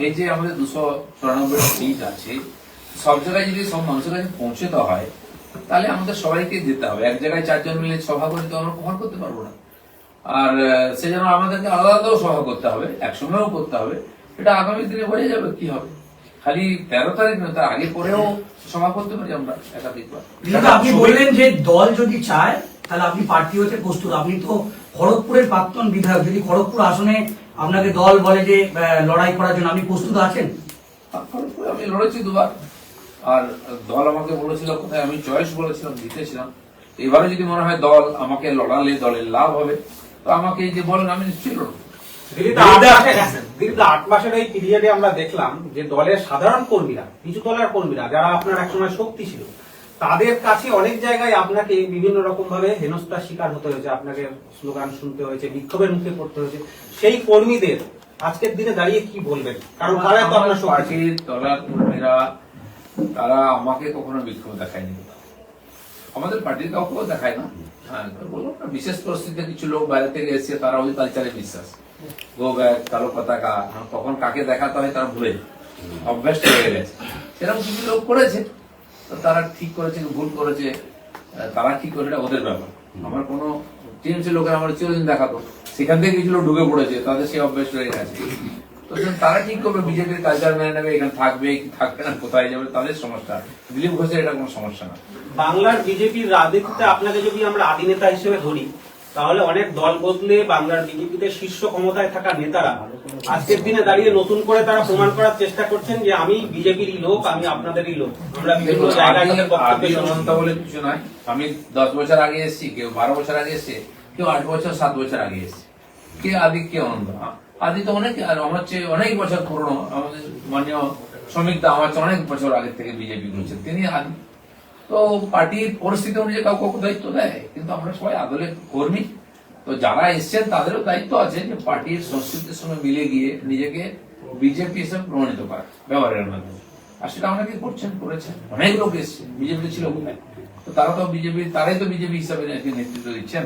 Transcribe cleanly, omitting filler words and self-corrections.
এই যে আমাদের 294 সিট আছে, সব জায়গায় যদি সব মানুষের কাছে পৌঁছে দেওয়া হয়, তাহলে আমাদের সবাইকে যেতে হবে। এক জায়গায় 4 জন মিলে সভা করে তো আমরা কভার করতে পারবো না। আর সেজন্য আমাদেরকে আলাদা আলাদাও সভা করতে হবে, একসঙ্গেও করতে হবে। এটা আগামী দিনে বোঝা যাবে কি হবে। খালি 13 তারিখ নয়, তার আগে পরেও সভা করতে পারি আমরা একাধিকবার। আপনি বললেন যে দল যদি চায় তাহলে আপনি প্রার্থী হতে প্রস্তুত। আপনি তো খড়গপুরের প্রাক্তন বিধায়ক, যদি খড়গপুর আসনে আপনাকে দল বলে যে লড়াই করার জন্য, আপনি প্রস্তুত আছেন? খড়গপুরে আমি লড়েছি 2 বার, আর দল আমাকে বলেছিল কোথায়, আমি চয়েস বলেছিলাম, জিতেছিলাম। এবারে যদি মনে হয় দল আমাকে লড়ালে দলের লাভ হবে, তো আমাকে এই যে বলেন, আমি নিশ্চয়ই লড়ব। দীর্ঘ 8 মাসের এই পিরিয়ডে আমরা দেখলাম যে দলের সাধারণ কর্মীরা, কিছু দলের কর্মীরা যারা আপনার একসময় শক্তি ছিল, তাদের কাছে অনেক জায়গায় আপনাকে বিভিন্ন রকম ভাবে হেনস্থার শিকার হতে হয়েছে, আপনাকে স্লোগান শুনতে হয়েছে, বিক্ষোভের মুখে পড়তে হয়েছে। সেই কর্মীদের আজকের দিনে দাঁড়িয়ে কি বলবেন? কারণ তারা তো আপনার পার্টির দলের কর্মীরা, তারা আমাকে কখনো বিক্ষোভ দেখায়নি, আমাদের পার্টির কাউকেও দেখায় না। হ্যাঁ, বললাম না, বিশেষ পরিস্থিতিতে কিছু লোক বাইরে থেকে এসেছে, তারা ওই কালচারে বিশ্বাস, গো ব্যাগ, কালো পতাকা, কখন কাকে দেখাতে হয় তারা ভুলে অভ্যাস হয়ে গেছে। সেরকম কিছু লোক করেছে, তো তারা ঠিক করেছে ভুল করেছে, তারা ঠিক করে, এটা ওদের ব্যাপার। আমার কোনো টিএমসি লোকের আমার চিরদিন দেখাতো, সেখান থেকে কিছু লোক ঢুকে পড়েছে, তাদের সেই অভ্যাস হয়ে গেছে। তো তারা ঠিক করবে, বিজেপির কালচার মেনে নেবে, এখানে থাকবে কি থাকবে না, কোথায় যাবে, তাদের সমস্যা। দিলীপ ঘোষের এটা কোনো সমস্যা না। বাংলার বিজেপির রাজনীতিতে আপনাকে যদি আমরা আদিনেতা হিসেবে ধরি, তাহলে অনেক দল বদলে বাংলার বিজেপিতে শীর্ষ ক্ষমতায় থাকা নেতারা আজকের দিনে দাঁড়িয়ে নতুন করে তারা প্রমাণ করার চেষ্টা করছেন যে আমি বিজেপিরই লোক, আমি আপনাদেরই লোক। আমরা বিভিন্ন জায়গায় বলে কিছু নয়। আমি 10 বছর আগে এসেছি, কেউ 12 বছর আগে এসছে, কেউ 8 বছর 7 বছর আগে এসছে। কে আদি, কে অনন্ত? আদি তো অনেক, আর আমার চেয়ে অনেক বছর পুরনো। আমাদের মাননীয় শ্রমিক দা আমার চেয়ে অনেক বছর আগে থেকে বিজেপি করছেন, তিনি আদি। তো পার্টির পরিস্থিতি অনুযায়ী কাউকে দায়িত্ব দেয়, কিন্তু আমরা সবাই আদলের কর্মী। তো যারা এসছেন তাদেরও দায়িত্ব আছে যে পার্টির সংস্কৃতির সঙ্গে মিলে গিয়ে নিজেকে বিজেপি হিসেবে প্রমাণিত করা ব্যবহারের মাধ্যমে। আর সেটা অনেকে করছেন, করেছেন। অনেক লোক এসছে, বিজেপি ছিল কোথায়, তো তারা তো বিজেপি, তারাই তো বিজেপি হিসাবে নেতৃত্ব দিচ্ছেন।